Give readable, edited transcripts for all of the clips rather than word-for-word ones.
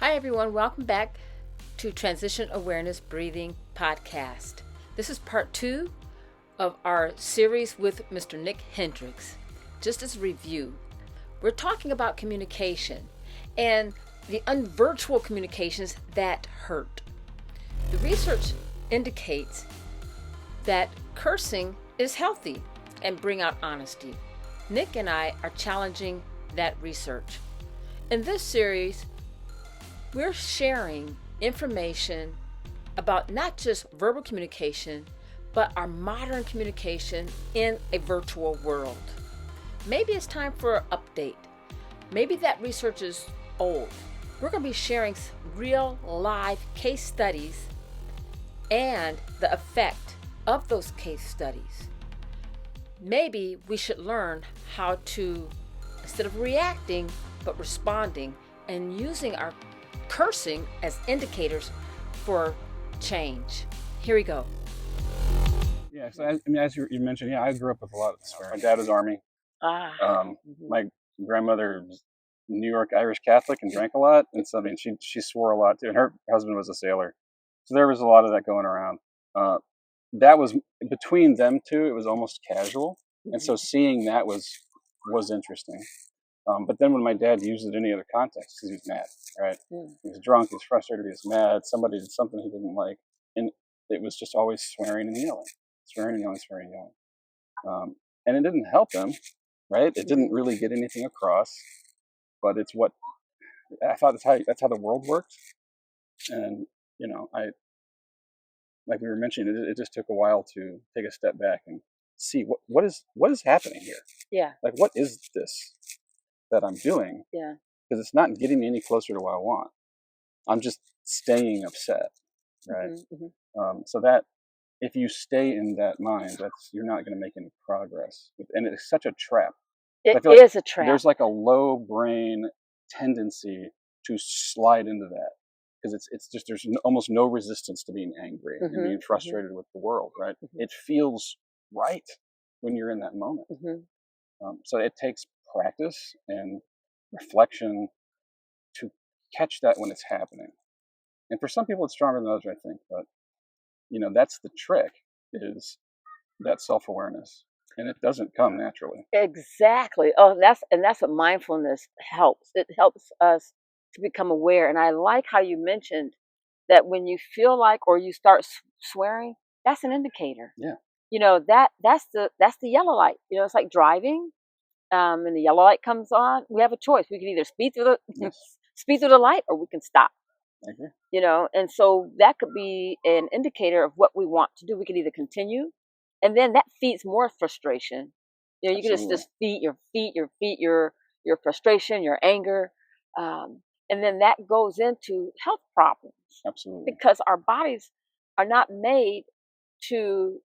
Hi, everyone. Welcome back to Transition Awareness Breathing Podcast. This is part 2 of our series with Mr. Nick Hendrix. Just as a review, we're talking about communication and the unvirtual communications that hurt. The research indicates that cursing is healthy and bring out honesty. Nick and I are challenging that research. In this series, we're sharing information about not just verbal communication, but our modern communication in a virtual world. Maybe it's time for an update. Maybe that research is old. We're going to be sharing real live case studies and the effect of those case studies. Maybe we should learn how to, instead of reacting, but responding and using our cursing as indicators for change. Here we go. Yeah, so as you mentioned, I grew up with a lot of swearing. My dad was Army. My grandmother was New York Irish Catholic and drank a lot, and so she swore a lot too. And her husband was a sailor, so there was a lot of that going around. That was between them two. It was almost casual, and so seeing that was interesting. But then when my dad used it in any other context, he was mad, right? He was drunk, he was frustrated, he was mad, somebody did something he didn't like. And it was just always swearing and yelling, swearing and yelling, swearing and yelling. And it didn't help him, right? It didn't really get anything across, but it's what, I thought that's how the world worked. And, like we were mentioning, it just took a while to take a step back and see what is happening here. Yeah. Like, what is this that I'm doing? Yeah. Because it's not getting me any closer to what I want. I'm just staying upset, right? So that if you stay in that mind, you're not going to make any progress. And it's such a trap. It is a trap. There's like a low brain tendency to slide into that because it's just there's almost no resistance to being angry and being frustrated with the world, right? It feels right when you're in that moment. So it takes practice and reflection to catch that when it's happening. And for some people it's stronger than others, I think, but that's the trick, is that self-awareness, and it doesn't come naturally. Exactly. Oh, that's what mindfulness helps. It helps us to become aware. And I like how you mentioned that when you feel like or you start swearing, that's an indicator. Yeah. That's the yellow light. It's like driving. And the yellow light comes on, we have a choice. We can either speed through the light, or we can stop. I agree. And so that could be an indicator of what we want to do. We could either continue, and then that feeds more frustration. You can just feed your frustration, your anger, and then that goes into health problems. Absolutely. Because our bodies are not made to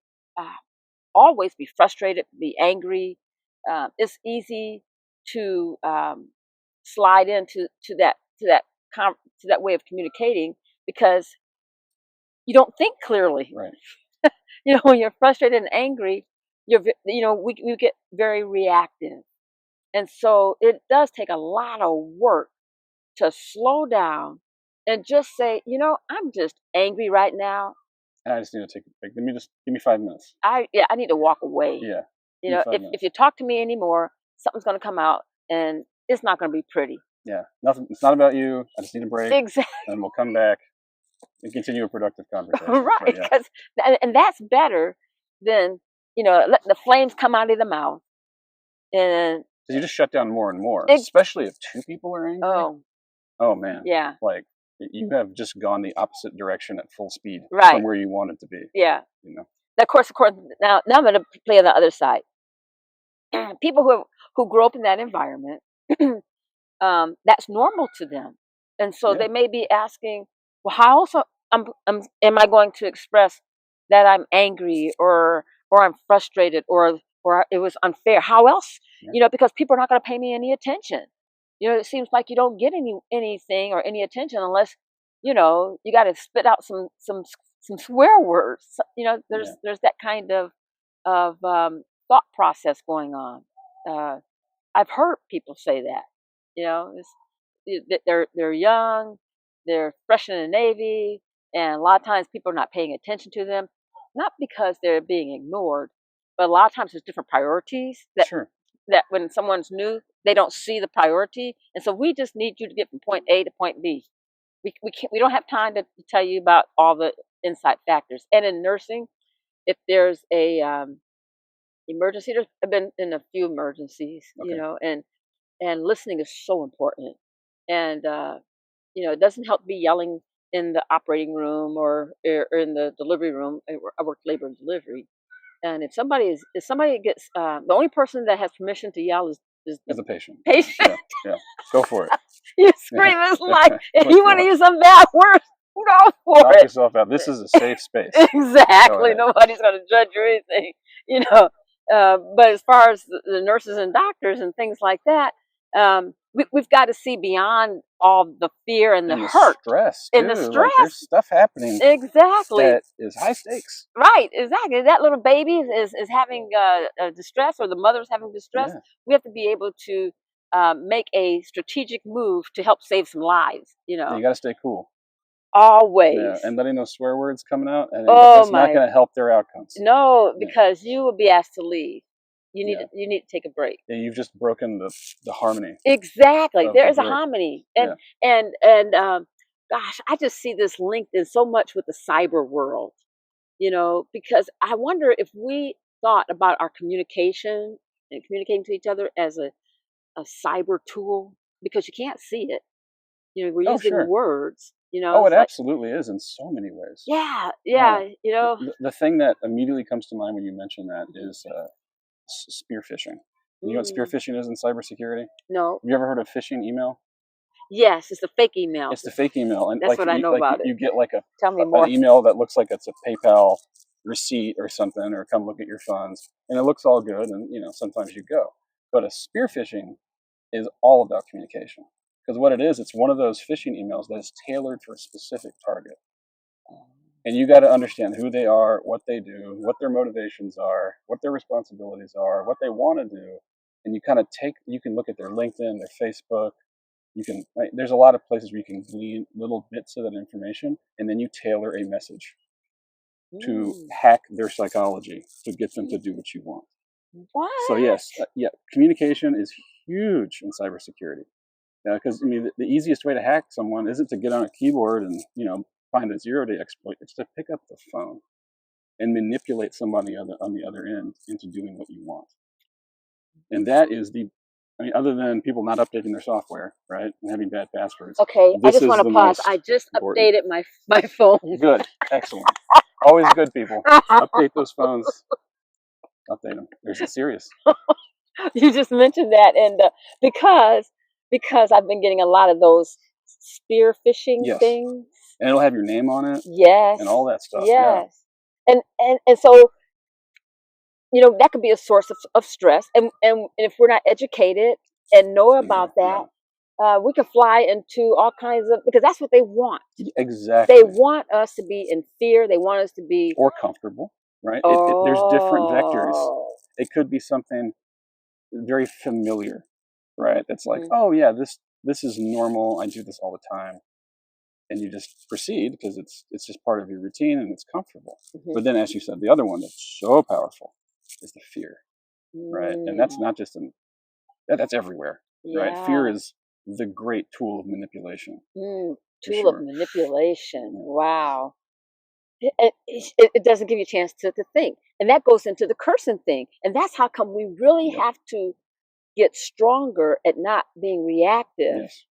always be frustrated, be angry. It's easy to slide into that way of communicating because you don't think clearly. Right. When you're frustrated and angry, we get very reactive, and so it does take a lot of work to slow down and just say, I'm just angry right now. I just need to take a break. Give me 5 minutes. I need to walk away. Yeah. If you talk to me anymore, something's going to come out, and it's not going to be pretty. Yeah, nothing. It's not about you. I just need a break. Exactly. And we'll come back and continue a productive conversation. Right, and that's better than let the flames come out of the mouth, and you just shut down more and more, especially if two people are angry. Oh man. Yeah. Like you have just gone the opposite direction at full speed from where you wanted to be. Yeah. Of course. Now I'm going to play on the other side. People who grow up in that environment, that's normal to them, and so they may be asking, well, how else am I going to express that I'm angry or I'm frustrated or it was unfair? How else? Because people are not going to pay me any attention. It seems like you don't get anything or any attention unless you got to spit out some swear words. There's that kind of thought process going on. I've heard people say that. They're young, they're fresh in the Navy, and a lot of times people are not paying attention to them, not because they're being ignored, but a lot of times there's different priorities that when someone's new, they don't see the priority, and so we just need you to get from point A to point B. We don't have time to tell you about all the inside factors. And in nursing, if there's a emergency, I've been in a few emergencies, and listening is so important. And it doesn't help be yelling in the operating room or in the delivery room. I work labor and delivery, and if somebody gets the only person that has permission to yell is the patient. Patient. Yeah. Go for it. You scream. It's like if you want to use some bad words, go for Knock it. yourself out. This is a safe space. Exactly. Nobody's going to judge or anything. But as far as the nurses and doctors and things like that, we've got to see beyond all the fear and the hurt, stress, and the stress. Like, there's stuff happening. Exactly. That is high stakes. Right. Exactly. That little baby is having distress, or the mother's having distress. Yeah. We have to be able to make a strategic move to help save some lives. Yeah, you got to stay cool. Always. Yeah, and letting those swear words coming out, and that's not going to help their outcomes. No, because you will be asked to leave. You need to take a break. Yeah, you've just broken the harmony. Exactly. There is a harmony. And gosh, I just see this linked in so much with the cyber world. Because I wonder if we thought about our communication and communicating to each other as a cyber tool, because you can't see it. We're using words. It absolutely is in so many ways. Yeah. The thing that immediately comes to mind when you mention that is spear phishing. You know what spear phishing is in cybersecurity? No. Have you ever heard of phishing email? Yes, it's the fake email. It's the fake email, and that's what I know about it. You get like Tell me more. An email that looks like it's a PayPal receipt or something, or come look at your funds, and it looks all good, and sometimes you go. But a spear phishing is all about communication. Because what it is, it's one of those phishing emails that is tailored for a specific target. And you got to understand who they are, what they do, what their motivations are, what their responsibilities are, what they want to do. And you can look at their LinkedIn, their Facebook. There's a lot of places where you can glean little bits of that information, and then you tailor a message to hack their psychology to get them to do what you want. What? So yes, communication is huge in cybersecurity. Because the easiest way to hack someone isn't to get on a keyboard and find a zero-day exploit. It's to pick up the phone and manipulate somebody on the other end into doing what you want. And that is other than people not updating their software, right, and having bad passwords. Okay, I just want to pause. I just updated my phone. Good, excellent. Always good, people. Update those phones. Update them. They're serious. You just mentioned that, and because I've been getting a lot of those spear phishing things. And it'll have your name on it. Yes. And all that stuff. Yes. Yeah. And so, that could be a source of stress. And if we're not educated and know about that, we can fly into all kinds of, because that's what they want. Exactly. They want us to be in fear. They want us to be. Or comfortable, right? There's different vectors. It could be something very familiar, right? That's like, oh yeah, this is normal. I do this all the time. And you just proceed because it's just part of your routine and it's comfortable. Mm-hmm. But then, as you said, the other one that's so powerful is the fear, right? And that's not just that's everywhere, right? Fear is the great tool of manipulation. Tool of manipulation. Wow. It doesn't give you a chance to think. And that goes into the cursing thing. And that's how come we really have to get stronger at not being reactive. Yes.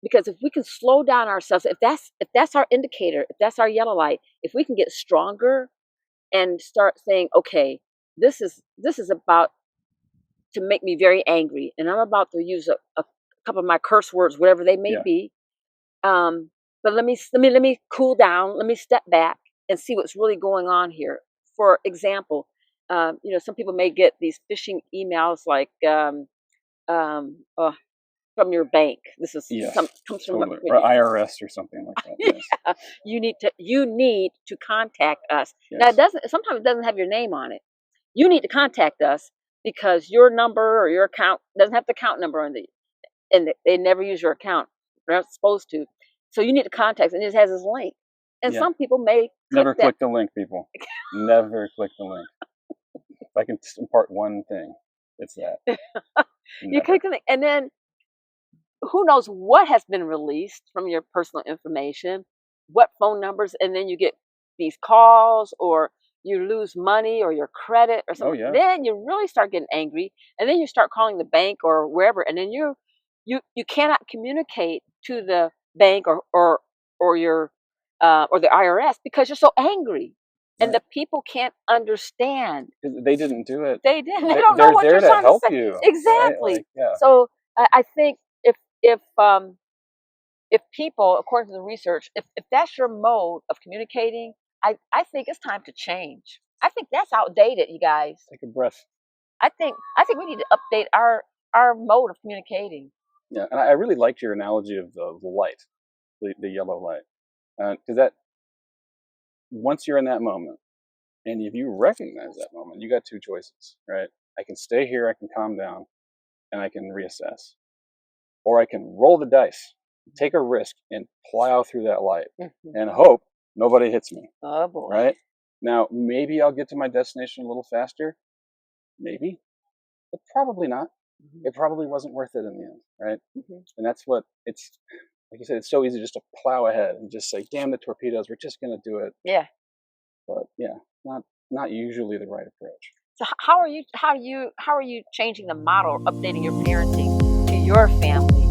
Because if we can slow down ourselves, if that's our indicator, if that's our yellow light, if we can get stronger and start saying, okay, this is about to make me very angry, and I'm about to use a couple of my curse words, whatever they may be. But let me cool down. Let me step back and see what's really going on here. For example, some people may get these phishing emails like from your bank. This is comes from or IRS or something like that. Yes. You need to contact us. Yes. Now sometimes it doesn't have your name on it. You need to contact us because your number or your account doesn't have the account number on and they never use your account. They're not supposed to. So you need the context, and it has this link. And some people may never click the link, people. Never click the link. If I can impart one thing, it's that. You click the link, and then who knows what has been released from your personal information, what phone numbers, and then you get these calls, or you lose money or your credit or something. Then you really start getting angry, and then you start calling the bank or wherever, and then you cannot communicate to the bank or your or the IRS because you're so angry. And the people can't understand. They didn't do it. They didn't. They don't know what you're trying to say. You, exactly. Right? Like, So I think if people, according to the research, if that's your mode of communicating, I think it's time to change. I think that's outdated, you guys. Take a breath. I think we need to update our mode of communicating. Yeah, and I really liked your analogy of the light, the yellow light, because that once you're in that moment, and if you recognize that moment, you got two choices, right? I can stay here, I can calm down, and I can reassess, or I can roll the dice, take a risk, and plow through that light, and hope nobody hits me. Oh boy! Right now, maybe I'll get to my destination a little faster, maybe, but probably not. It probably wasn't worth it in the end, right? And that's what it's like. You said, it's so easy just to plow ahead and just say, "Damn the torpedoes, we're just going to do it." Yeah. But yeah, not usually the right approach. So how are you changing the model, updating your parenting to your family?